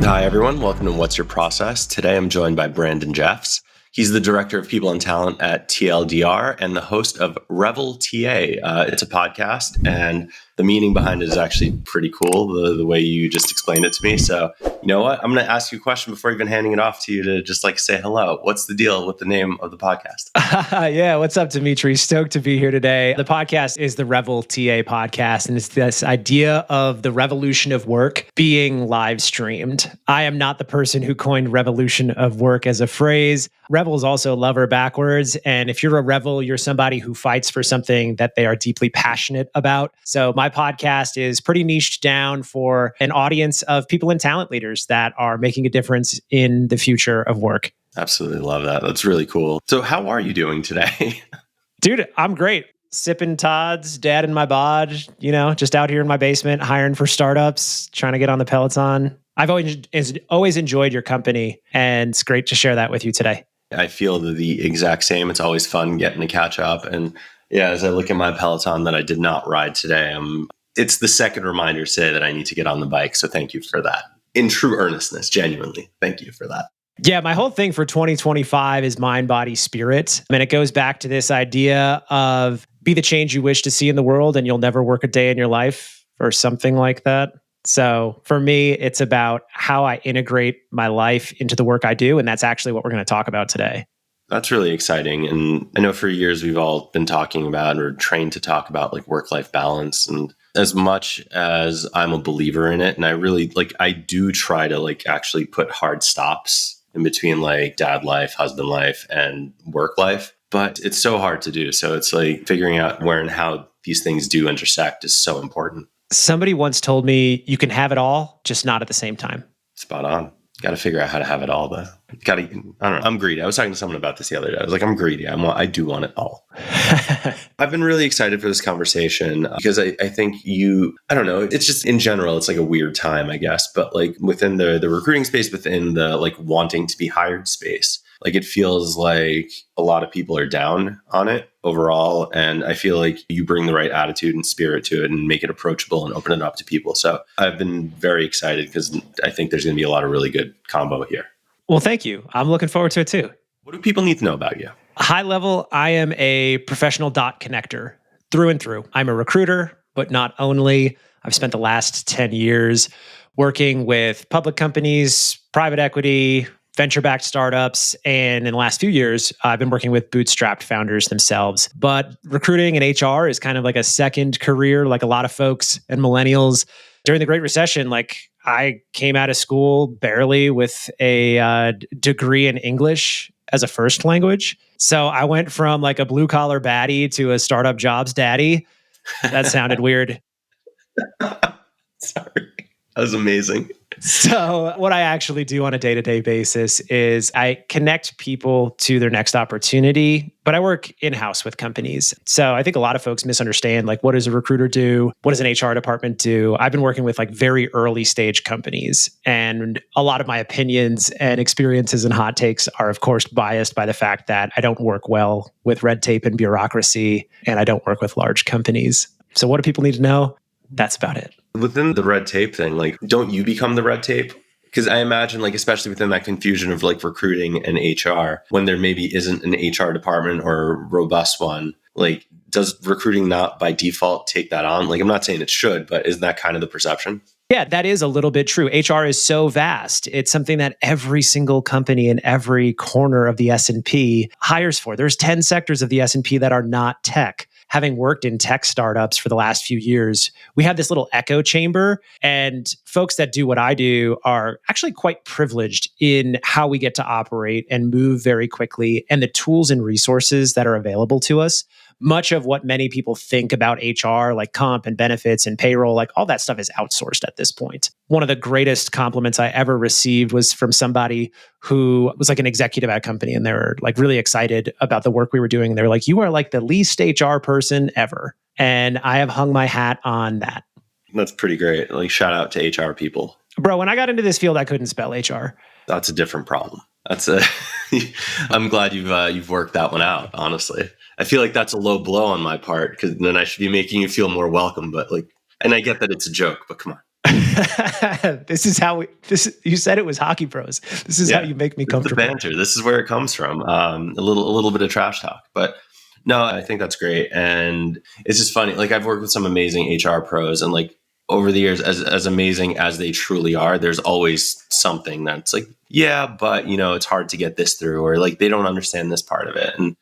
Hi, everyone. Welcome to What's Your Process? Today, I'm joined by Brandon Jeffs. He's the Director of People and Talent at TLDR and the host of RevolTA. It's a podcast, and the meaning behind it is actually pretty cool, the way you just explained it to me. So, you know what? I'm going to ask you a question before even handing it off to you to just say hello. What's the deal with the name of the podcast? Yeah, what's up, Dimitri? Stoked to be here today. The podcast is the RevolTA podcast, and it's this idea of the revolution of work being live streamed. I am not the person who coined revolution of work as a phrase. Revel is also lover backwards. And if you're a Revel, you're somebody who fights for something that they are deeply passionate about. So my podcast is pretty niched down for an audience of people and talent leaders that are making a difference in the future of work. Absolutely love that. That's really cool. So how are you doing today? Dude, I'm great. Sipping Todd's, dad in my bod, just out here in my basement, hiring for startups, trying to get on the Peloton. I've always enjoyed your company, and it's great to share that with you today. I feel the exact same. It's always fun getting to catch up. And yeah, as I look at my Peloton that I did not ride today, it's the second reminder today that I need to get on the bike. So thank you for that. In true earnestness, genuinely. Thank you for that. Yeah, my whole thing for 2025 is mind, body, spirit. And it goes back to this idea of be the change you wish to see in the world and you'll never work a day in your life or something like that. So for me, it's about how I integrate my life into the work I do. And that's actually what we're going to talk about today. That's really exciting. And I know for years we've all been talking about or trained to talk about work-life balance. And as much as I'm a believer in it, and I really I do try to actually put hard stops in between dad life, husband life, and work life. But it's so hard to do. So it's figuring out where and how these things do intersect is so important. Somebody once told me you can have it all, just not at the same time. Spot on. Got to figure out how to have it all, though. I don't know. I'm greedy. I was talking to someone about this the other day. I was I'm greedy. I do want it all. I've been really excited for this conversation because I think I don't know. It's just in general, it's a weird time, I guess. But within the recruiting space, within the wanting to be hired space, it feels like a lot of people are down on it overall. And I feel like you bring the right attitude and spirit to it and make it approachable and open it up to people. So I've been very excited because I think there's going to be a lot of really good combo here. Well, thank you. I'm looking forward to it too. What do people need to know about you? High level, I am a professional dot connector through and through. I'm a recruiter, but not only. I've spent the last 10 years working with public companies, private equity, venture-backed startups, and in the last few years, I've been working with bootstrapped founders themselves. But recruiting and HR is kind of a second career, like a lot of folks and millennials. During the Great Recession, I came out of school barely with a degree in English as a first language. So I went from a blue-collar baddie to a startup jobs daddy. That sounded weird. Sorry. That was amazing. So what I actually do on a day-to-day basis is I connect people to their next opportunity, but I work in-house with companies. So I think a lot of folks misunderstand, what does a recruiter do? What does an HR department do? I've been working with very early stage companies, and a lot of my opinions and experiences and hot takes are, of course, biased by the fact that I don't work well with red tape and bureaucracy, and I don't work with large companies. So what do people need to know? That's about it. Within the red tape thing, don't you become the red tape? Because I imagine, especially within that confusion of recruiting and HR, when there maybe isn't an HR department or a robust one, does recruiting not by default take that on? I'm not saying it should, but isn't that kind of the perception? Yeah, that is a little bit true. HR is so vast. It's something that every single company in every corner of the S&P hires for. There's 10 sectors of the S&P that are not tech. Having worked in tech startups for the last few years, we have this little echo chamber, and folks that do what I do are actually quite privileged in how we get to operate and move very quickly, and the tools and resources that are available to us. Much of what many people think about HR, like comp and benefits and payroll, all that stuff is outsourced at this point. One of the greatest compliments I ever received was from somebody who was an executive at a company, and they were really excited about the work we were doing. They were you are the least HR person ever. And I have hung my hat on that. That's pretty great. Shout out to HR people. Bro, when I got into this field, I couldn't spell HR. That's a different problem. I'm glad you've worked that one out, honestly. I feel like that's a low blow on my part because then I should be making you feel more welcome. But and I get that it's a joke, but come on. This is how you said it was Hockey Pros. This is how you make me comfortable. The banter. This is where it comes from. A little bit of trash talk, but no, I think that's great. And it's just funny. Like I've worked with some amazing HR pros, and like over the years, as amazing as they truly are, there's always something that's like, yeah, but it's hard to get this through, or like they don't understand this part of it. And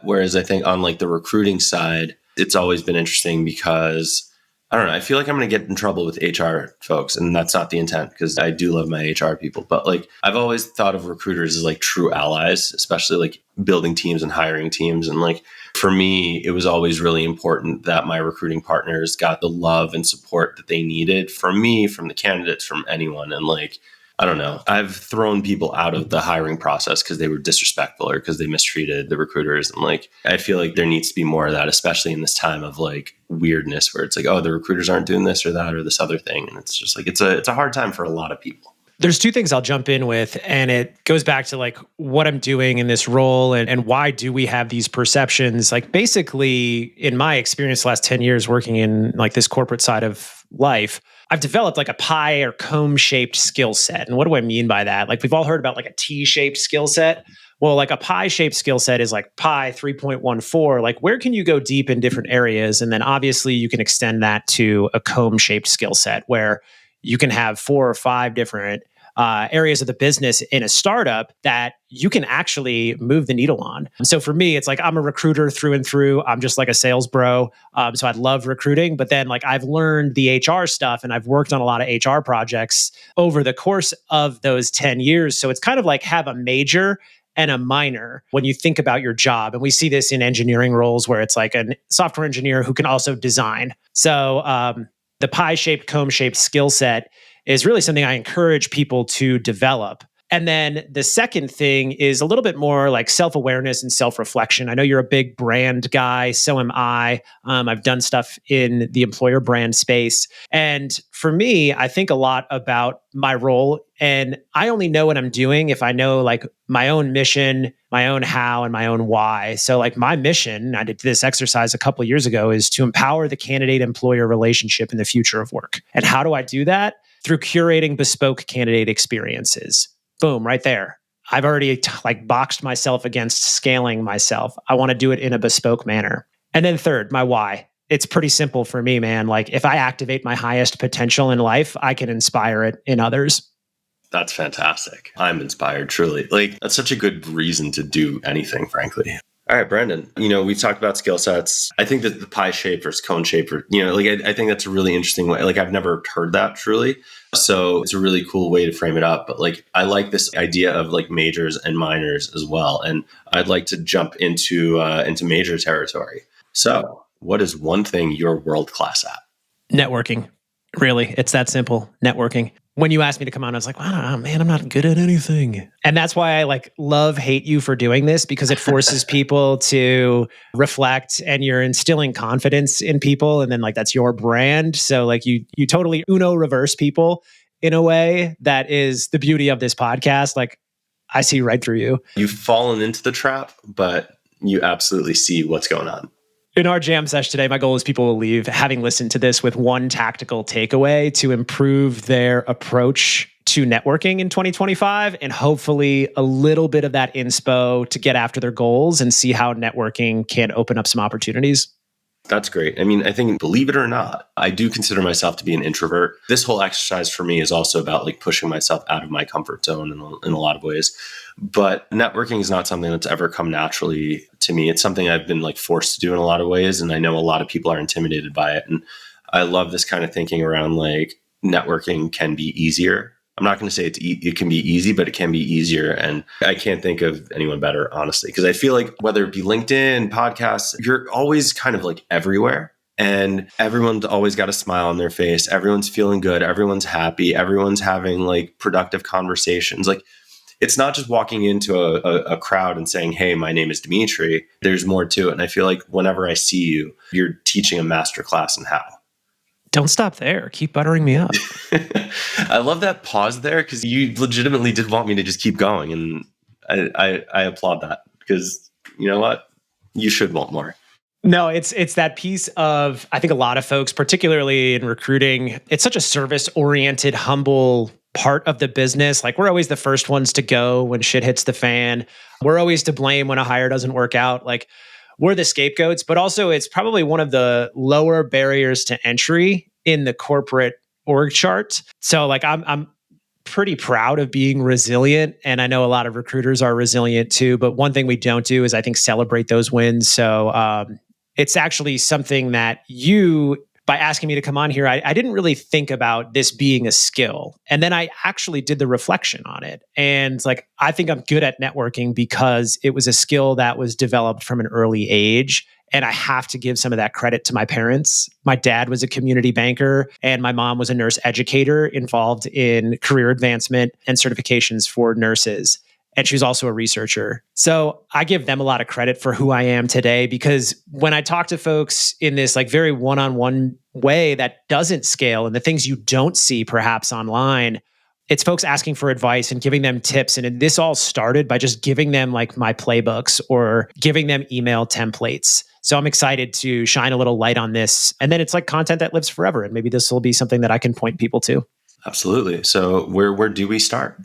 whereas I think on like the recruiting side, it's always been interesting because I don't know. I feel like I'm going to get in trouble with HR folks, and that's not the intent because I do love my HR people. But like, I've always thought of recruiters as like true allies, especially like building teams and hiring teams. And like, for me, it was always really important that my recruiting partners got the love and support that they needed from me, from the candidates, from anyone. And like, I don't know. I've thrown people out of the hiring process because they were disrespectful or because they mistreated the recruiters. And like, I feel like there needs to be more of that, especially in this time of like weirdness where it's like, oh, the recruiters aren't doing this or that or this other thing. And it's just like, it's a hard time for a lot of people. There's two things I'll jump in with, and it goes back to like what I'm doing in this role and why do we have these perceptions? Like basically, in my experience, the last 10 years working in like this corporate side of life, I've developed like a pie or comb-shaped skill set. And what do I mean by that? Like we've all heard about like a T-shaped skill set. Well, like a pie-shaped skill set is like pi 3.14. Like where can you go deep in different areas? And then obviously you can extend that to a comb-shaped skill set where you can have 4 or 5 different areas of the business in a startup that you can actually move the needle on. So for me, it's like I'm a recruiter through and through. I'm just like a sales bro. So I love recruiting, but then like I've learned the HR stuff and I've worked on a lot of HR projects over the course of those 10 years. So it's kind of like have a major and a minor when you think about your job. And we see this in engineering roles where it's like a software engineer who can also design. So the pie-shaped, comb-shaped skill set is really something I encourage people to develop. And then the second thing is a little bit more like self-awareness and self-reflection. I know you're a big brand guy, so am I. I've done stuff in the employer brand space. And for me, I think a lot about my role, and I only know what I'm doing if I know like my own mission, my own how, and my own why. So like my mission, I did this exercise a couple of years ago, is to empower the candidate-employer relationship in the future of work. And how do I do that? Through curating bespoke candidate experiences. Boom, right there. I've already like boxed myself against scaling myself. I want to do it in a bespoke manner. And then third, my why. It's pretty simple for me, man. Like if I activate my highest potential in life, I can inspire it in others. That's fantastic. I'm inspired, truly. Like that's such a good reason to do anything, frankly. All right, Brandon, we've talked about skill sets. I think that the pie shape versus cone shape, I think that's a really interesting way. Like I've never heard that truly. So it's a really cool way to frame it up. But like, I like this idea of like majors and minors as well. And I'd like to jump into major territory. So what is one thing you're world class at? Networking. Really, it's that simple. Networking. When you asked me to come on, I was like, wow, man, I'm not good at anything. And that's why I like hate you for doing this, because it forces people to reflect and you're instilling confidence in people. And then like, that's your brand. So like you totally Uno reverse people in a way that is the beauty of this podcast. Like I see right through you. You've fallen into the trap, but you absolutely see what's going on. In our jam session today, my goal is people will leave having listened to this with one tactical takeaway to improve their approach to networking in 2025, and hopefully a little bit of that inspo to get after their goals and see how networking can open up some opportunities. That's great. I mean, I think, believe it or not, I do consider myself to be an introvert. This whole exercise for me is also about like pushing myself out of my comfort zone in a lot of ways. But networking is not something that's ever come naturally to me. It's something I've been like forced to do in a lot of ways. And I know a lot of people are intimidated by it. And I love this kind of thinking around like networking can be easier. I'm not going to say it can be easy, but it can be easier. And I can't think of anyone better, honestly, because I feel like whether it be LinkedIn, podcasts, you're always kind of like everywhere. And everyone's always got a smile on their face. Everyone's feeling good. Everyone's happy. Everyone's having like productive conversations. Like it's not just walking into a crowd and saying, hey, my name is Dimitri. There's more to it. And I feel like whenever I see you, you're teaching a masterclass in how. Don't stop there. Keep buttering me up. I love that pause there because you legitimately did want me to just keep going. And I applaud that because you know what? You should want more. No, it's that piece of, I think a lot of folks, particularly in recruiting, it's such a service-oriented, humble part of the business. Like we're always the first ones to go when shit hits the fan. We're always to blame when a hire doesn't work out. Like we're the scapegoats, but also it's probably one of the lower barriers to entry in the corporate org chart. So like I'm pretty proud of being resilient. And I know a lot of recruiters are resilient too. But one thing we don't do is I think celebrate those wins. So it's actually something that by asking me to come on here, I didn't really think about this being a skill. And then I actually did the reflection on it. And like, I think I'm good at networking because it was a skill that was developed from an early age. And I have to give some of that credit to my parents. My dad was a community banker, and my mom was a nurse educator involved in career advancement and certifications for nurses. And she was also a researcher. So I give them a lot of credit for who I am today, because when I talk to folks in this like very one-on-one way that doesn't scale, and the things you don't see perhaps online, it's folks asking for advice and giving them tips. And this all started by just giving them like my playbooks or giving them email templates. So I'm excited to shine a little light on this. And then it's like content that lives forever. And maybe this will be something that I can point people to. Absolutely. So where do we start?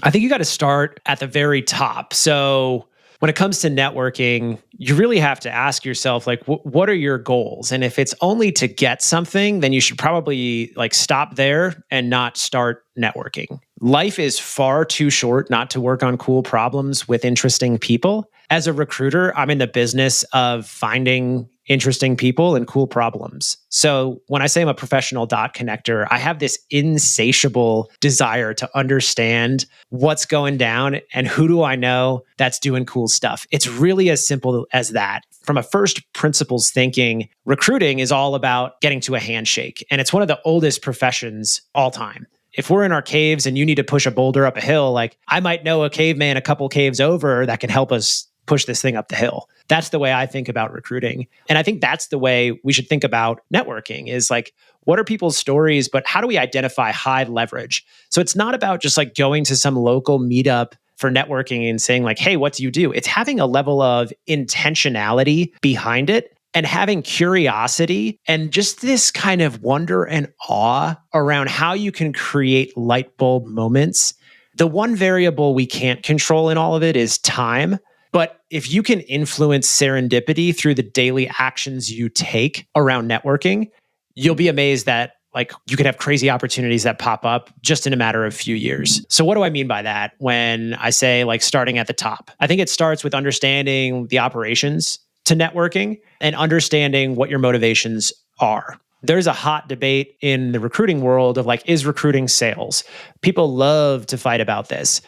I think you got to start at the very top. So when it comes to networking, you really have to ask yourself, like, what are your goals? And if it's only to get something, then you should probably like stop there and not start networking. Life is far too short not to work on cool problems with interesting people. As a recruiter, I'm in the business of finding interesting people and cool problems. So when I say I'm a professional dot connector, I have this insatiable desire to understand what's going down and who do I know that's doing cool stuff. It's really as simple as that. From a first principles thinking, recruiting is all about getting to a handshake. And it's one of the oldest professions all time. If we're in our caves and you need to push a boulder up a hill, like I might know a caveman a couple caves over that can help us push this thing up the hill. That's the way I think about recruiting. And I think that's the way we should think about networking is like, what are people's stories, but how do we identify high leverage? So it's not about just like going to some local meetup for networking and saying like, hey, what do you do? It's having a level of intentionality behind it and having curiosity and just this kind of wonder and awe around how you can create light bulb moments. The one variable we can't control in all of it is time. But if you can influence serendipity through the daily actions you take around networking, you'll be amazed that like you could have crazy opportunities that pop up just in a matter of a few years. So what do I mean by that when I say like starting at the top? I think it starts with understanding the operations to networking and understanding what your motivations are. There's a hot debate in the recruiting world of like, is recruiting sales? People love to fight about this.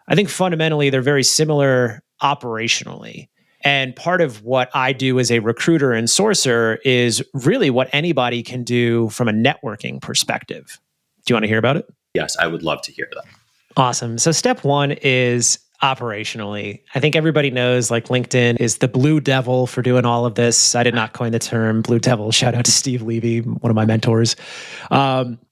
I think fundamentally they're very similar operationally. And part of what I do as a recruiter and sourcer is really what anybody can do from a networking perspective. Do you want to hear about it? Yes, I would love to hear that. Awesome. So step one is operationally. I think everybody knows like LinkedIn is the blue devil for doing all of this. I did not coin the term blue devil. Shout out to Steve Levy, one of my mentors.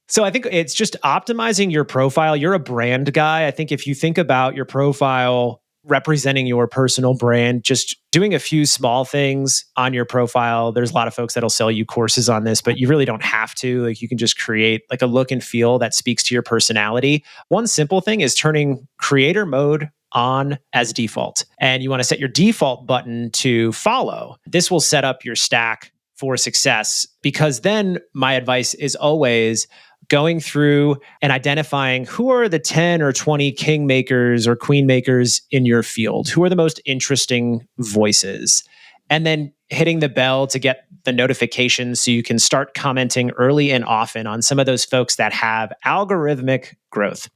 So I think it's just optimizing your profile. You're a brand guy. I think if you think about your profile representing your personal brand, just doing a few small things on your profile. There's a lot of folks that'll sell you courses on this, but you really don't have to. Like you can just create like a look and feel that speaks to your personality. One simple thing is turning creator mode on as default. And you want to set your default button to follow. This will set up your stack for success, because then my advice is always going through and identifying who are the 10 or 20 king makers or queen makers in your field, who are the most interesting voices, and then hitting the bell to get the notifications so you can start commenting early and often on some of those folks that have algorithmic growth.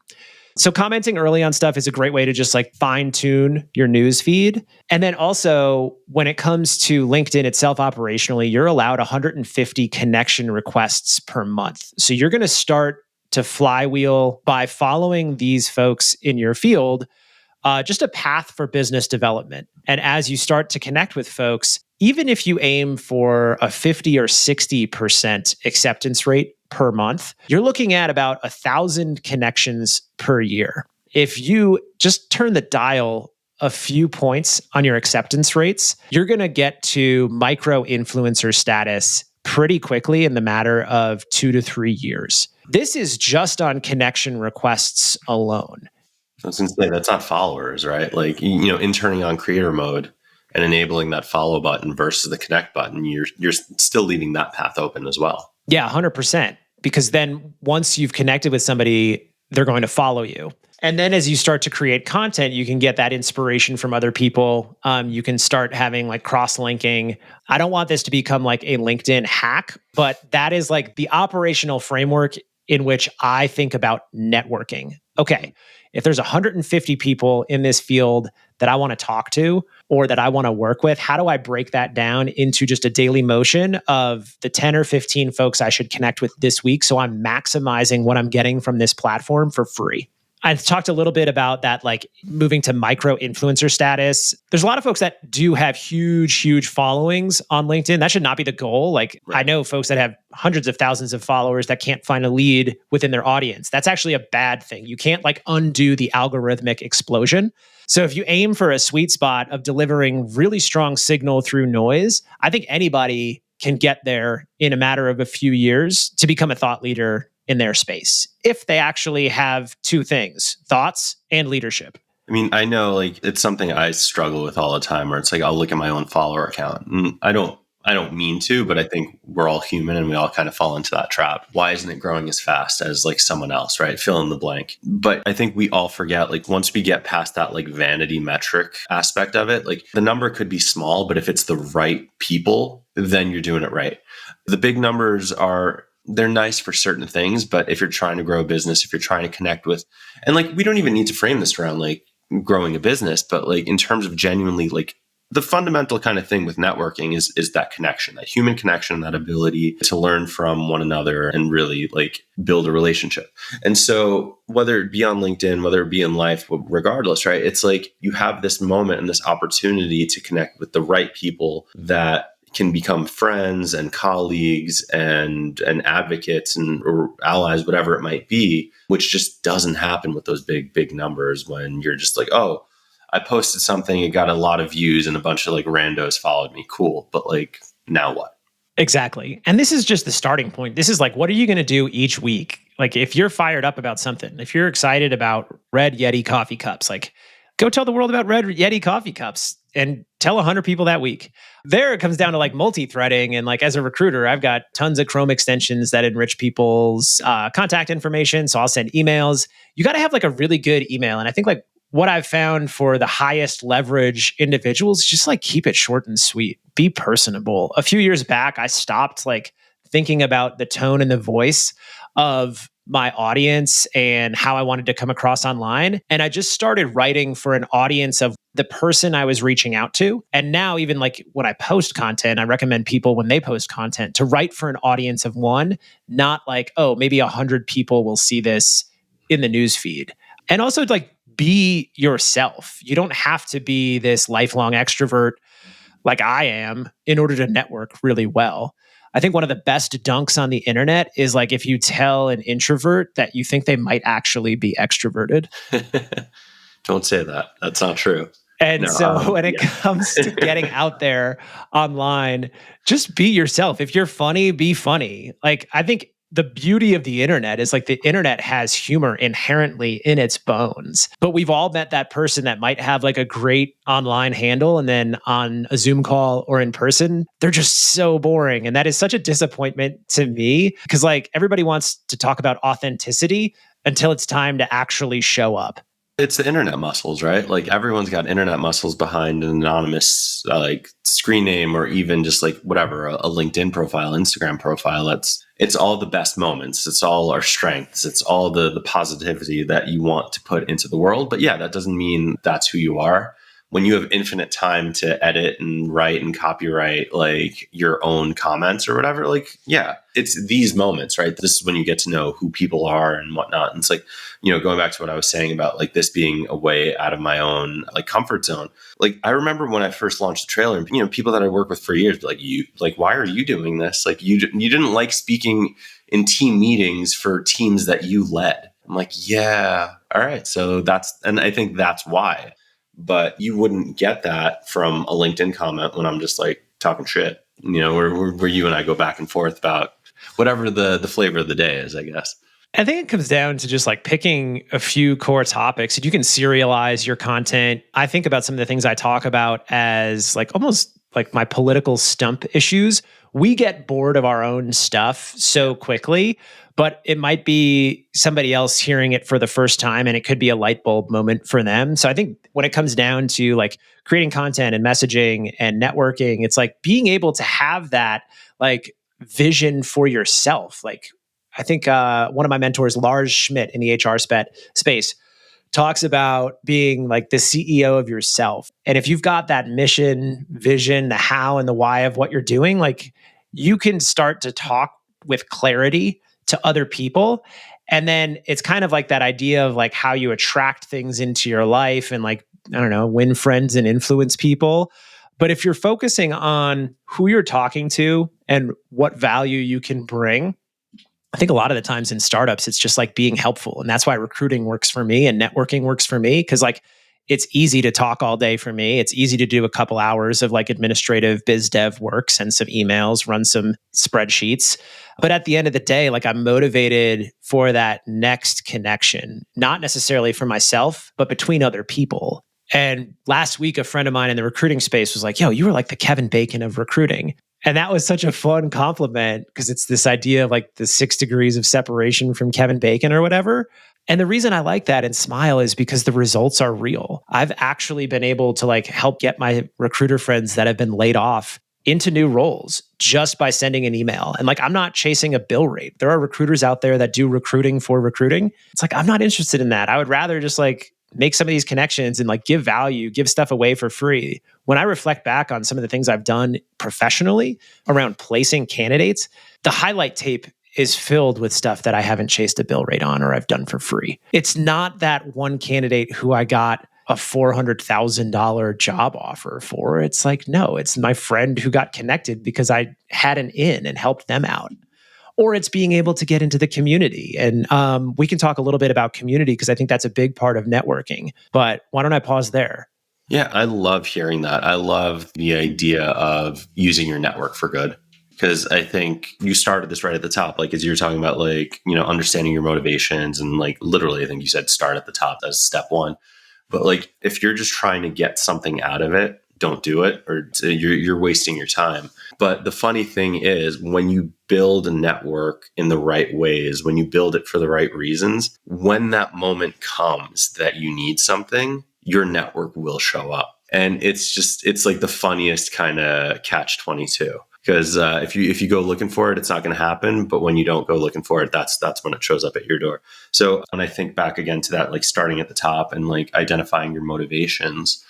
So commenting early on stuff is a great way to just like fine tune your news feed. And then also when it comes to LinkedIn itself operationally, you're allowed 150 connection requests per month. So you're going to start to flywheel by following these folks in your field, just a path for business development. And as you start to connect with folks, even if you aim for a 50 or 60% acceptance rate per month, you're looking at about 1,000 connections per year. If you just turn the dial a few points on your acceptance rates, you're going to get to micro influencer status pretty quickly in the matter of 2 to 3 years. This is just on connection requests alone. I was going to say, that's not followers, right? Like, in turning on creator mode and enabling that follow button versus the connect button, you're still leaving that path open as well. Yeah, 100%. Because then once you've connected with somebody, they're going to follow you. And then as you start to create content, you can get that inspiration from other people. You can start having like cross-linking. I don't want this to become like a LinkedIn hack, but that is like the operational framework in which I think about networking. Okay, if there's 150 people in this field that I want to talk to or that I want to work with, how do I break that down into just a daily motion of the 10 or 15 folks I should connect with this week so I'm maximizing what I'm getting from this platform for free? I talked a little bit about that, like moving to micro influencer status. There's a lot of folks that do have huge followings on LinkedIn. That should not be the goal. Like, right. I know folks that have hundreds of thousands of followers that can't find a lead within their audience. That's actually a bad thing. You can't like undo the algorithmic explosion. So if you aim for a sweet spot of delivering really strong signal through noise, I think anybody can get there in a matter of a few years to become a thought leader in their space, if they actually have two things, thoughts and leadership. I mean, I know like it's something I struggle with all the time where it's like, I'll look at my own follower account and I don't mean to, but I think we're all human and we all kind of fall into that trap. Why isn't it growing as fast as like someone else, right? Fill in the blank. But I think we all forget, like once we get past that like vanity metric aspect of it, like the number could be small, but if it's the right people, then you're doing it right. The big numbers they're nice for certain things, but if you're trying to grow a business, if you're trying to connect with, and like, we don't even need to frame this around like growing a business, but like in terms of genuinely like the fundamental kind of thing with networking is that connection, that human connection, that ability to learn from one another and really like build a relationship. And so whether it be on LinkedIn, whether it be in life, regardless, right? It's like you have this moment and this opportunity to connect with the right people that can become friends and colleagues and advocates or allies, whatever it might be, which just doesn't happen with those big numbers when you're just like, oh, I posted something, it got a lot of views and a bunch of like randos followed me. Cool. But like, now what? Exactly. And this is just the starting point. This is like, what are you going to do each week? Like if you're fired up about something, if you're excited about Red Yeti coffee cups, like go tell the world about Red Yeti coffee cups and tell 100 people that week. There it comes down to like multi-threading. And like as a recruiter, I've got tons of Chrome extensions that enrich people's contact information. So I'll send emails. You got to have like a really good email. And I think like what I've found for the highest leverage individuals, just like keep it short and sweet, be personable. A few years back, I stopped like thinking about the tone and the voice of my audience and how I wanted to come across online. And I just started writing for an audience of the person I was reaching out to. And now even like when I post content, I recommend people when they post content to write for an audience of one, not like, oh, maybe 100 people will see this in the news feed. And also like be yourself. You don't have to be this lifelong extrovert like I am in order to network really well. I think one of the best dunks on the internet is like if you tell an introvert that you think they might actually be extroverted. Don't say that. That's not true. And so when it comes to getting out there online, just be yourself. If you're funny, be funny. Like I think the beauty of the internet is like the internet has humor inherently in its bones, but we've all met that person that might have like a great online handle and then on a Zoom call or in person, they're just so boring. And that is such a disappointment to me because like everybody wants to talk about authenticity until it's time to actually show up. It's the internet muscles, right? Like everyone's got internet muscles behind an anonymous like screen name or even just like whatever, a LinkedIn profile, Instagram profile. It's all the best moments. It's all our strengths. It's all the positivity that you want to put into the world. But yeah, that doesn't mean that's who you are. When you have infinite time to edit and write and copyright like your own comments or whatever, like, yeah, it's these moments, right? This is when you get to know who people are and whatnot. And it's like, going back to what I was saying about like this being a way out of my own like comfort zone. Like I remember when I first launched the trailer and, people that I worked with for years, like why are you doing this? Like you didn't like speaking in team meetings for teams that you led. I'm like, yeah, all right. So and I think that's why. but you wouldn't get that from a LinkedIn comment when I'm just like talking shit, where you and I go back and forth about whatever the flavor of the day is, I guess. I think it comes down to just like picking a few core topics and you can serialize your content. I think about some of the things I talk about as like almost like my political stump issues. We get bored of our own stuff so quickly, but it might be somebody else hearing it for the first time and it could be a light bulb moment for them. So I think when it comes down to like creating content and messaging and networking, it's like being able to have that like vision for yourself. Like I think one of my mentors, Lars Schmidt in the HR space, talks about being like the CEO of yourself. And if you've got that mission, vision, the how and the why of what you're doing, like you can start to talk with clarity to other people. And then it's kind of like that idea of like how you attract things into your life and like, I don't know, win friends and influence people. But if you're focusing on who you're talking to and what value you can bring, I think a lot of the times in startups, it's just like being helpful. And that's why recruiting works for me and networking works for me. Cause like it's easy to talk all day for me. It's easy to do a couple hours of like administrative biz dev work, send some emails, run some spreadsheets. But at the end of the day, like I'm motivated for that next connection, not necessarily for myself, but between other people. And last week, a friend of mine in the recruiting space was like, yo, you were like the Kevin Bacon of recruiting. And that was such a fun compliment because it's this idea of like the 6 degrees of separation from Kevin Bacon or whatever. And the reason I like that and smile is because the results are real. I've actually been able to like help get my recruiter friends that have been laid off into new roles just by sending an email. And like, I'm not chasing a bill rate. There are recruiters out there that do recruiting for recruiting. It's like, I'm not interested in that. I would rather just like make some of these connections and like give value, give stuff away for free. When I reflect back on some of the things I've done professionally around placing candidates, the highlight tape is filled with stuff that I haven't chased a bill rate on or I've done for free. It's not that one candidate who I got a $400,000 job offer for. It's like, no, it's my friend who got connected because I had an in and helped them out. Or it's being able to get into the community. And we can talk a little bit about community because I think that's a big part of networking. But why don't I pause there? Yeah, I love hearing that. I love the idea of using your network for good. Because I think you started this right at the top, like as you were talking about, like, understanding your motivations and like literally, I think you said start at the top as step one. But like, if you're just trying to get something out of it, don't do it, or you're wasting your time. But the funny thing is, when you build a network in the right ways, when you build it for the right reasons, when that moment comes that you need something, your network will show up. And it's like the funniest kind of catch-22. Because if you go looking for it, it's not going to happen. But when you don't go looking for it, that's when it shows up at your door. So when I think back again to that, like starting at the top and like identifying your motivations,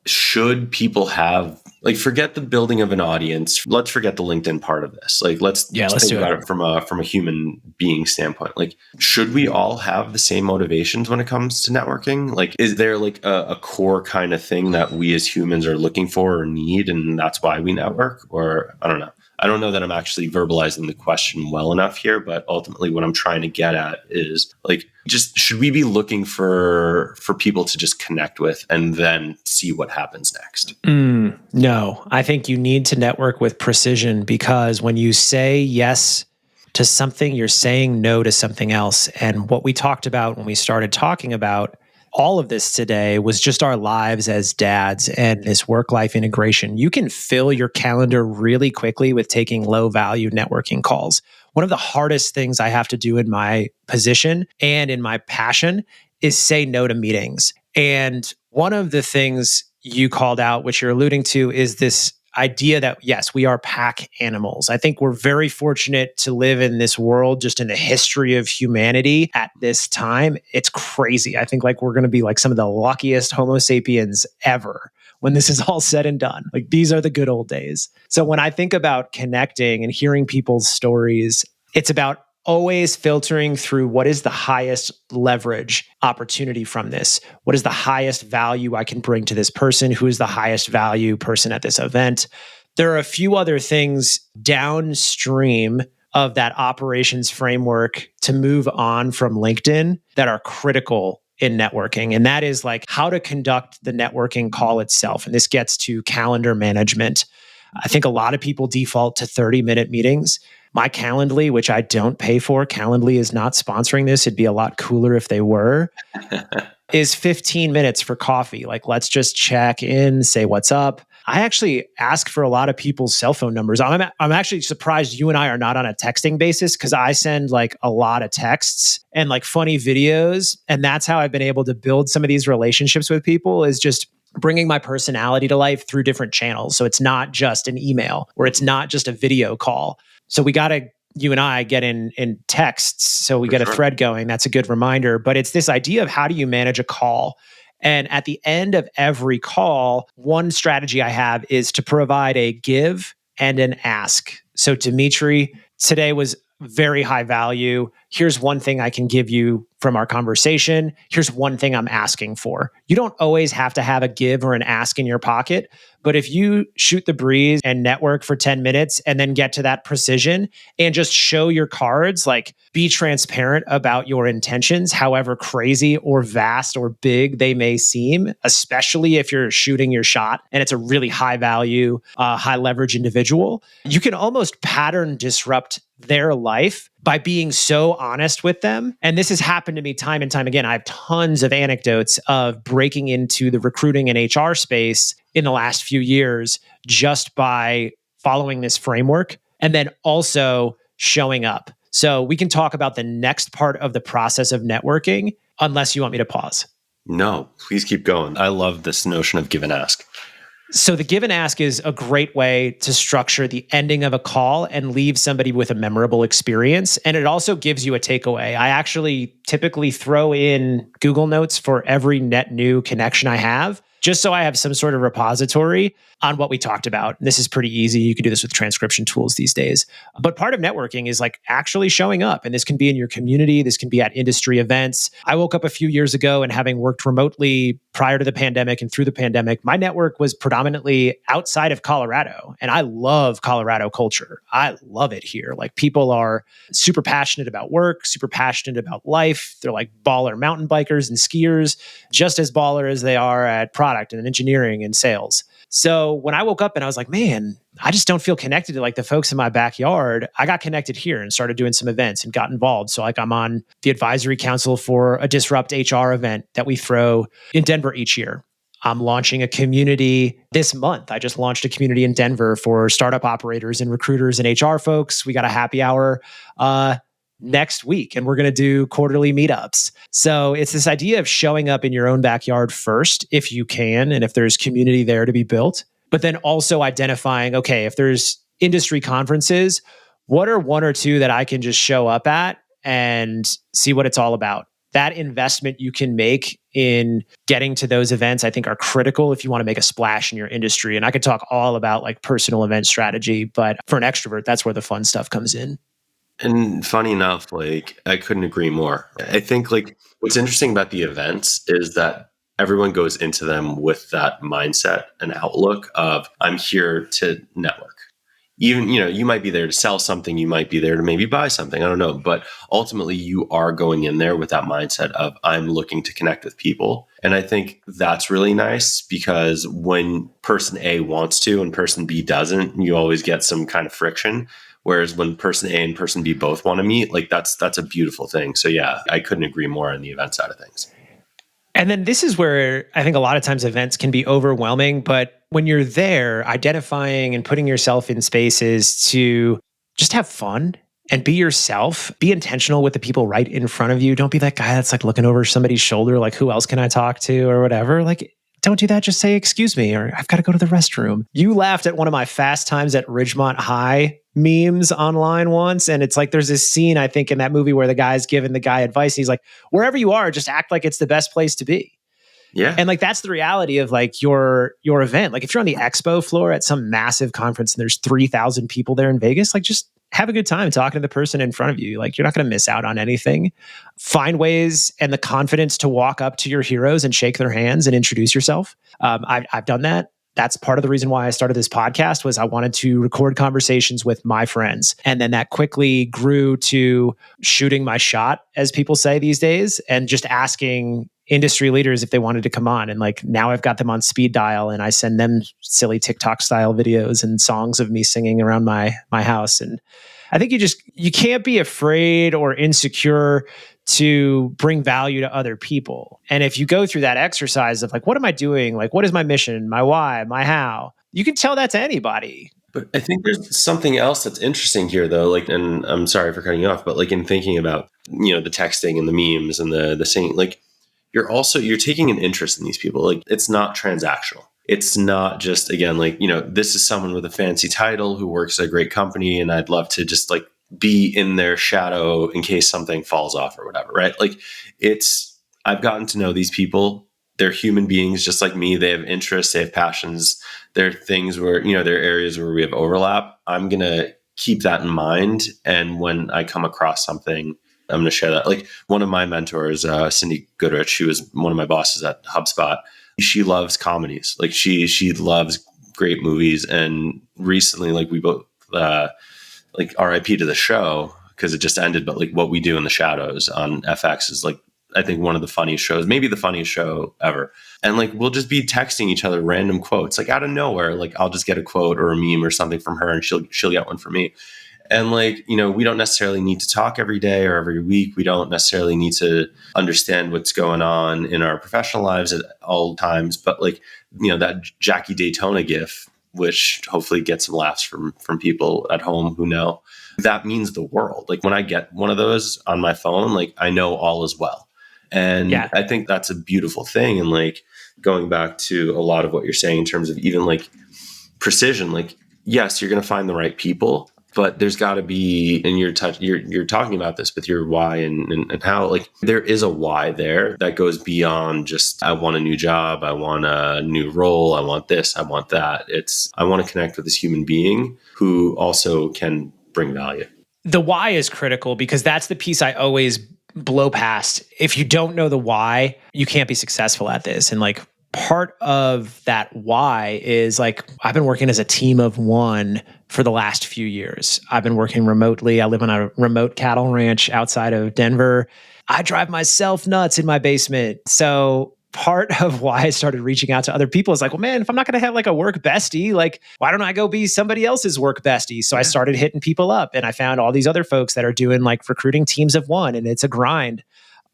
should people have like forget the building of an audience? Let's forget the LinkedIn part of this. Like let's think about it from a human being standpoint. Like, should we all have the same motivations when it comes to networking? Like, is there like a core kind of thing that we as humans are looking for or need, and that's why we network? Or I don't know. I don't know that I'm actually verbalizing the question well enough here, but ultimately what I'm trying to get at is like, just should we be looking for people to just connect with and then see what happens next? No, I think you need to network with precision because when you say yes to something, you're saying no to something else. And what we talked about when we started talking about all of this today was just our lives as dads and this work-life integration. You can fill your calendar really quickly with taking low-value networking calls. One of the hardest things I have to do in my position and in my passion is say no to meetings. And one of the things you called out, which you're alluding to, is this idea that, yes, we are pack animals. I think we're very fortunate to live in this world, just in the history of humanity at this time. It's crazy. I think like we're going to be like some of the luckiest Homo sapiens ever when this is all said and done. Like these are the good old days. So when I think about connecting and hearing people's stories, it's about always filtering through what is the highest leverage opportunity from this? What is the highest value I can bring to this person? Who is the highest value person at this event? There are a few other things downstream of that operations framework to move on from LinkedIn that are critical in networking. And that is like how to conduct the networking call itself. And this gets to calendar management. I think a lot of people default to 30-minute meetings. My Calendly, which I don't pay for, Calendly is not sponsoring this. It'd be a lot cooler if they were, is 15 minutes for coffee. Like, let's just check in, say what's up. I actually ask for a lot of people's cell phone numbers. I'm actually surprised you and I are not on a texting basis, because I send like a lot of texts and like funny videos. And that's how I've been able to build some of these relationships with people, is just bringing my personality to life through different channels. So it's not just an email or it's not just a video call. So you and I get in texts. So we get a thread going. That's a good reminder. But it's this idea of how do you manage a call? And at the end of every call, one strategy I have is to provide a give and an ask. So Dimitri, today was very high value. Here's one thing I can give you from our conversation. Here's one thing I'm asking for. You don't always have to have a give or an ask in your pocket, but if you shoot the breeze and network for 10 minutes and then get to that precision and just show your cards, like be transparent about your intentions, however crazy or vast or big they may seem, especially if you're shooting your shot and it's a really high value, high leverage individual, you can almost pattern disrupt their life by being so honest with them. And this has happened to me time and time again. I have tons of anecdotes of breaking into the recruiting and HR space in the last few years just by following this framework and then also showing up. So we can talk about the next part of the process of networking, unless you want me to pause. No, please keep going. I love this notion of give and ask. So the give and ask is a great way to structure the ending of a call and leave somebody with a memorable experience. And it also gives you a takeaway. I actually typically throw in Google Notes for every net new connection I have, just so I have some sort of repository on what we talked about. And this is pretty easy. You can do this with transcription tools these days. But part of networking is like actually showing up. And this can be in your community. This can be at industry events. I woke up a few years ago and having worked remotely prior to the pandemic and through the pandemic, my network was predominantly outside of Colorado. And I love Colorado culture. I love it here. Like people are super passionate about work, super passionate about life. They're like baller mountain bikers and skiers, just as baller as they are at product and engineering and sales. So when I woke up and I was like, man, I just don't feel connected to like the folks in my backyard, I got connected here and started doing some events and got involved. So like I'm on the advisory council for a Disrupt HR event that we throw in Denver each year. I'm launching a community this month. I just launched a community in Denver for startup operators and recruiters and HR folks. We got a happy hour next week, and we're going to do quarterly meetups. So it's this idea of showing up in your own backyard first, if you can, and if there's community there to be built, but then also identifying, okay, if there's industry conferences, what are one or two that I can just show up at and see what it's all about? That investment you can make in getting to those events, I think, are critical if you want to make a splash in your industry. And I could talk all about like personal event strategy, but for an extrovert, that's where the fun stuff comes in. And funny enough, like I couldn't agree more. I think like what's interesting about the events is that everyone goes into them with that mindset and outlook of I'm here to network. Even, you might be there to sell something, you might be there to maybe buy something, I don't know. But ultimately you are going in there with that mindset of I'm looking to connect with people. And I think that's really nice because when person A wants to and person B doesn't, you always get some kind of friction. Whereas when person A and person B both want to meet, like that's a beautiful thing. So yeah, I couldn't agree more on the event side of things. And then this is where I think a lot of times events can be overwhelming, but when you're there, identifying and putting yourself in spaces to just have fun and be yourself, be intentional with the people right in front of you. Don't be that guy that's like looking over somebody's shoulder, like who else can I talk to or whatever. Like, don't do that. Just say, excuse me, or I've got to go to the restroom. You laughed at one of my fast times at Ridgemont High memes online once. And it's like, there's this scene, I think, in that movie where the guy's giving the guy advice. He's like, wherever you are, just act like it's the best place to be. Yeah. And like, that's the reality of like your event. Like if you're on the expo floor at some massive conference and there's 3,000 people there in Vegas, like just have a good time talking to the person in front of you. Like you're not going to miss out on anything. Find ways and the confidence to walk up to your heroes and shake their hands and introduce yourself. I've done that. That's part of the reason why I started this podcast was I wanted to record conversations with my friends. And then that quickly grew to shooting my shot, as people say these days, and just asking, industry leaders if they wanted to come on. And like now I've got them on speed dial and I send them silly TikTok style videos and songs of me singing around my house. And I think you can't be afraid or insecure to bring value to other people. And if you go through that exercise of like, what am I doing? Like, what is my mission, my why, my how? You can tell that to anybody. But I think there's something else that's interesting here, though. Like, and I'm sorry for cutting you off, but like in thinking about, the texting and the memes and the singing, like you're taking an interest in these people. Like, it's not transactional. It's not just, again, like, this is someone with a fancy title who works at a great company, and I'd love to just like be in their shadow in case something falls off or whatever, right? Like, I've gotten to know these people. They're human beings just like me. They have interests, they have passions. There are things where, there are areas where we have overlap. I'm going to keep that in mind. And when I come across something, I'm going to share that. Like one of my mentors, Cindy Goodrich, she was one of my bosses at HubSpot. She loves comedies. Like she loves great movies. And recently, like we both, like RIP to the show because it just ended. But like What We Do in the Shadows on FX is like, I think one of the funniest shows, maybe the funniest show ever. And like, we'll just be texting each other random quotes, like out of nowhere. Like I'll just get a quote or a meme or something from her and she'll get one from me. And like, we don't necessarily need to talk every day or every week. We don't necessarily need to understand what's going on in our professional lives at all times. But like, that Jackie Daytona gif, which hopefully gets some laughs from people at home who know, that means the world. Like when I get one of those on my phone, like I know all is well. And yeah. I think that's a beautiful thing. And like going back to a lot of what you're saying in terms of even like precision, like, yes, you're going to find the right people, but there's got to be, and you're talking about this with your why and how, like there is a why there that goes beyond just, I want a new job. I want a new role. I want this. I want that. I want to connect with this human being who also can bring value. The why is critical because that's the piece I always blow past. If you don't know the why, you can't be successful at this. And like part of that why is like, I've been working as a team of one for the last few years. I've been working remotely. I live on a remote cattle ranch outside of Denver. I drive myself nuts in my basement. So part of why I started reaching out to other people is like, well, man, if I'm not going to have like a work bestie, like, why don't I go be somebody else's work bestie? So I started hitting people up and I found all these other folks that are doing like recruiting teams of one, and it's a grind.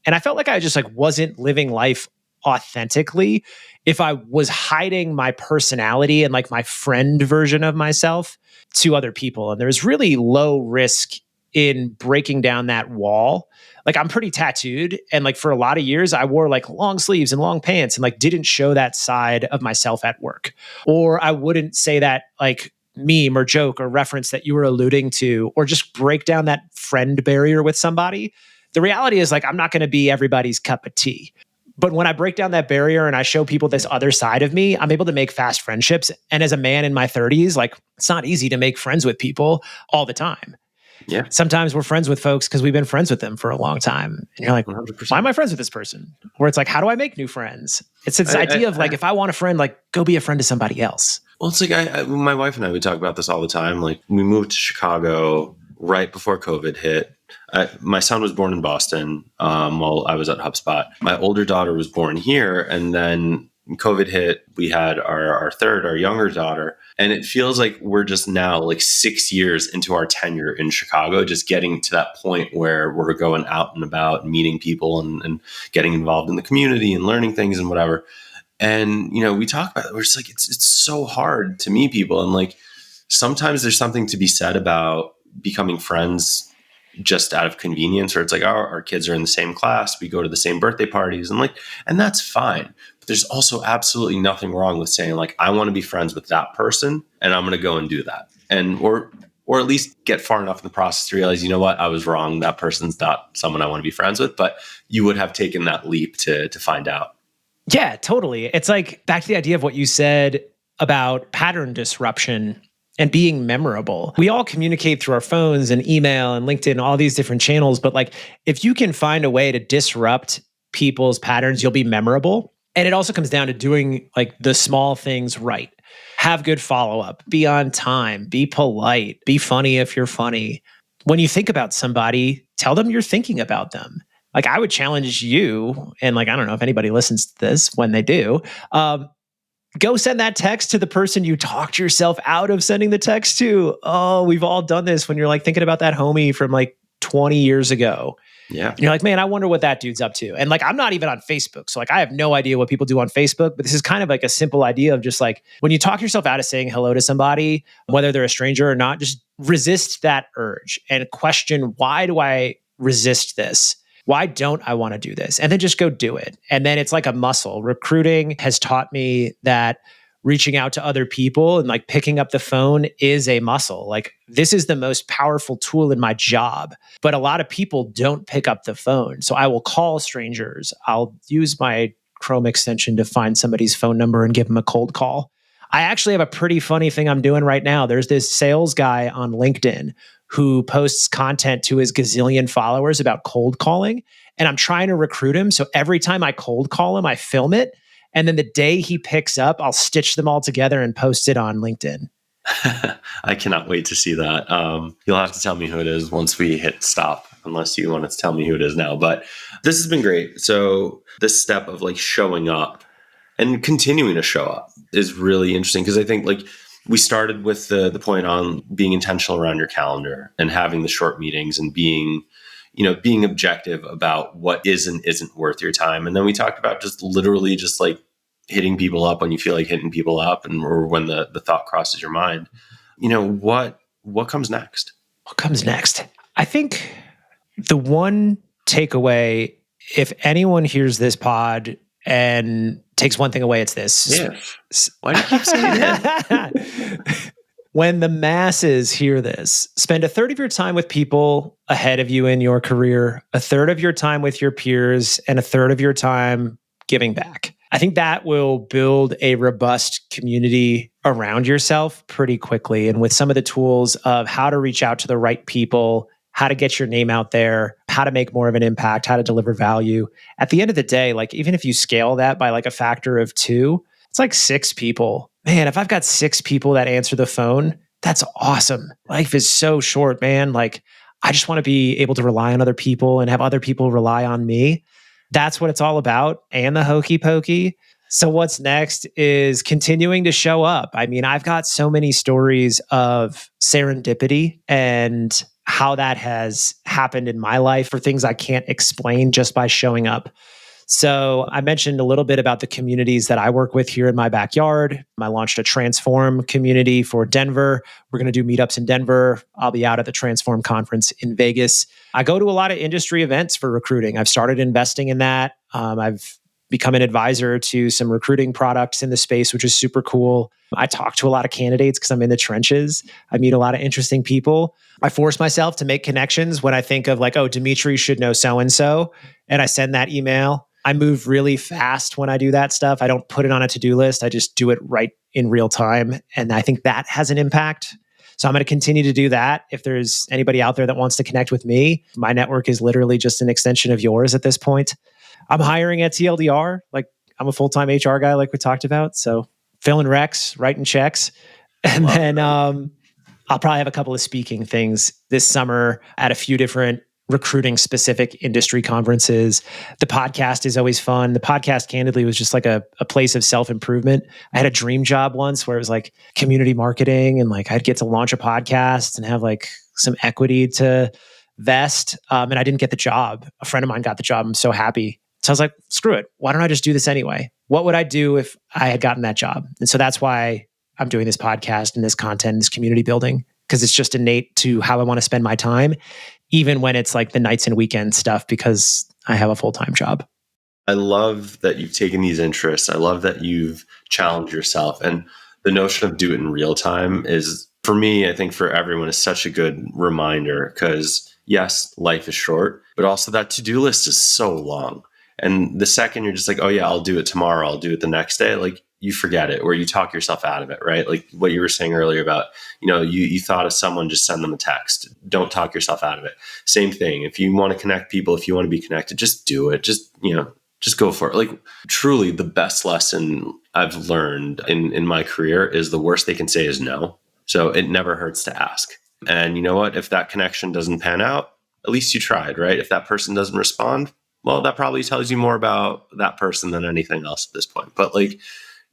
And I felt like I just like wasn't living life authentically if I was hiding my personality and like my friend version of myself to other people. And there's really low risk in breaking down that wall. Like I'm pretty tattooed, and like for a lot of years I wore like long sleeves and long pants and like didn't show that side of myself at work. Or I wouldn't say that like meme or joke or reference that you were alluding to, or just break down that friend barrier with somebody. The reality is like I'm not going to be everybody's cup of tea. But when I break down that barrier and I show people this other side of me, I'm able to make fast friendships. And as a man in my 30s, like it's not easy to make friends with people all the time. Yeah. Sometimes we're friends with folks because we've been friends with them for a long time. And you're like, 100%. Why am I friends with this person? Or it's like, how do I make new friends? It's this idea of like, if I want a friend, like go be a friend to somebody else. Well, it's like my wife and I, we talk about this all the time. Like we moved to Chicago right before COVID hit. My son was born in Boston while I was at HubSpot. My older daughter was born here. And then COVID hit, we had our younger daughter. And it feels like we're just now like 6 years into our tenure in Chicago, just getting to that point where we're going out and about, meeting people and getting involved in the community and learning things and whatever. And, we talk about it. We're just like, it's so hard to meet people. And like, sometimes there's something to be said about becoming friends just out of convenience, or it's like, our kids are in the same class. We go to the same birthday parties and that's fine. But there's also absolutely nothing wrong with saying like, I want to be friends with that person and I'm going to go and do that. And, or at least get far enough in the process to realize, you know what, I was wrong. That person's not someone I want to be friends with, but you would have taken that leap to find out. Yeah, totally. It's like back to the idea of what you said about pattern disruption and being memorable. We all communicate through our phones and email and LinkedIn, all these different channels. But like, if you can find a way to disrupt people's patterns, you'll be memorable. And it also comes down to doing like the small things right. Have good follow-up, be on time, be polite, be funny if you're funny. When you think about somebody, tell them you're thinking about them. Like I would challenge you, and like I don't know if anybody listens to this when they do. Go send that text to the person you talked yourself out of sending the text to. Oh, we've all done this when you're like thinking about that homie from like 20 years ago. Yeah. And you're like, man, I wonder what that dude's up to. And like, I'm not even on Facebook. So like, I have no idea what people do on Facebook, but this is kind of like a simple idea of just like, when you talk yourself out of saying hello to somebody, whether they're a stranger or not, just resist that urge and question, why do I resist this? Why don't I want to do this? And then just go do it. And then it's like a muscle. Recruiting has taught me that reaching out to other people and like picking up the phone is a muscle. Like this is the most powerful tool in my job, but a lot of people don't pick up the phone. So I will call strangers. I'll use my Chrome extension to find somebody's phone number and give them a cold call. I actually have a pretty funny thing I'm doing right now. There's this sales guy on LinkedIn who posts content to his gazillion followers about cold calling. And I'm trying to recruit him. So every time I cold call him, I film it. And then the day he picks up, I'll stitch them all together and post it on LinkedIn. I cannot wait to see that. You'll have to tell me who it is once we hit stop, unless you want to tell me who it is now. But this has been great. So this step of like showing up and continuing to show up is really interesting, because I think like we started with the point on being intentional around your calendar and having the short meetings and being objective about what is and isn't worth your time. And then we talked about just literally just like hitting people up when you feel like hitting people up, and or when the thought crosses your mind. What comes next? What comes next? I think the one takeaway, if anyone hears this pod and takes one thing away, it's this. Yeah. Why do you keep saying that? When the masses hear this, spend a third of your time with people ahead of you in your career, a third of your time with your peers, and a third of your time giving back. I think that will build a robust community around yourself pretty quickly. And with some of the tools of how to reach out to the right people, how to get your name out there, how to make more of an impact, how to deliver value. At the end of the day, like even if you scale that by like a factor of 2, it's like 6 people. Man, if I've got 6 people that answer the phone, that's awesome. Life is so short, man. Like I just want to be able to rely on other people and have other people rely on me. That's what it's all about, and the hokey pokey. So what's next is continuing to show up. I mean, I've got so many stories of serendipity and how that has happened in my life for things I can't explain just by showing up. So I mentioned a little bit about the communities that I work with here in my backyard. I launched a Transform community for Denver. We're going to do meetups in Denver. I'll be out at the Transform conference in Vegas. I go to a lot of industry events for recruiting. I've started investing in that. I've become an advisor to some recruiting products in the space, which is super cool. I talk to a lot of candidates because I'm in the trenches. I meet a lot of interesting people. I force myself to make connections when I think of like, oh, Dimitri should know so-and-so. And I send that email. I move really fast when I do that stuff. I don't put it on a to-do list. I just do it right in real time. And I think that has an impact. So I'm going to continue to do that. If there's anybody out there that wants to connect with me, my network is literally just an extension of yours at this point. I'm hiring at TLDR. Like I'm a full-time HR guy, like we talked about. So filling recs, writing checks. And then I'll probably have a couple of speaking things this summer at a few different recruiting specific industry conferences. The podcast is always fun. The podcast candidly was just like a place of self-improvement. I had a dream job once where it was like community marketing, and like I'd get to launch a podcast and have like some equity to vest. And I didn't get the job. A friend of mine got the job. I'm so happy. So I was like, screw it. Why don't I just do this anyway? What would I do if I had gotten that job? And so that's why I'm doing this podcast and this content, and this community building, because it's just innate to how I want to spend my time, even when it's like the nights and weekend stuff, because I have a full-time job. I love that you've taken these interests. I love that you've challenged yourself. And the notion of do it in real time is, for me, I think for everyone, is such a good reminder, because yes, life is short, but also that to-do list is so long. And the second you're just like, oh yeah, I'll do it tomorrow, I'll do it the next day, like you forget it, or you talk yourself out of it, right? Like what you were saying earlier about, you thought of someone, just send them a text. Don't talk yourself out of it. Same thing. If you want to connect people, if you want to be connected, just do it. Just go for it. Like truly the best lesson I've learned in my career is the worst they can say is no. So it never hurts to ask. And you know what? If that connection doesn't pan out, at least you tried, right? If that person doesn't respond, well, that probably tells you more about that person than anything else at this point. But like,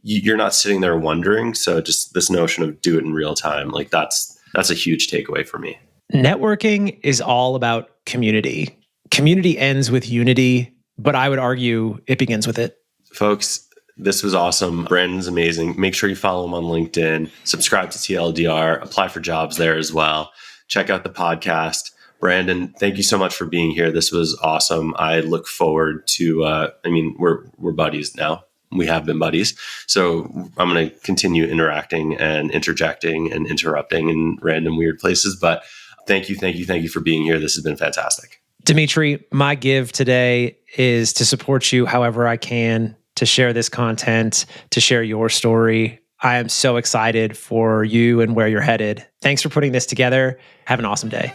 you're not sitting there wondering. So just this notion of do it in real time, like that's a huge takeaway for me. Networking is all about community. Community ends with unity, but I would argue it begins with it. Folks, this was awesome. Brandon's amazing. Make sure you follow him on LinkedIn, subscribe to TLDR, apply for jobs there as well. Check out the podcast. Brandon, thank you so much for being here. This was awesome. I look forward to, we're buddies now. We have been buddies. So I'm going to continue interacting and interjecting and interrupting in random weird places. But thank you for being here. This has been fantastic. Dimitri, my give today is to support you however I can, to share this content, to share your story. I am so excited for you and where you're headed. Thanks for putting this together. Have an awesome day.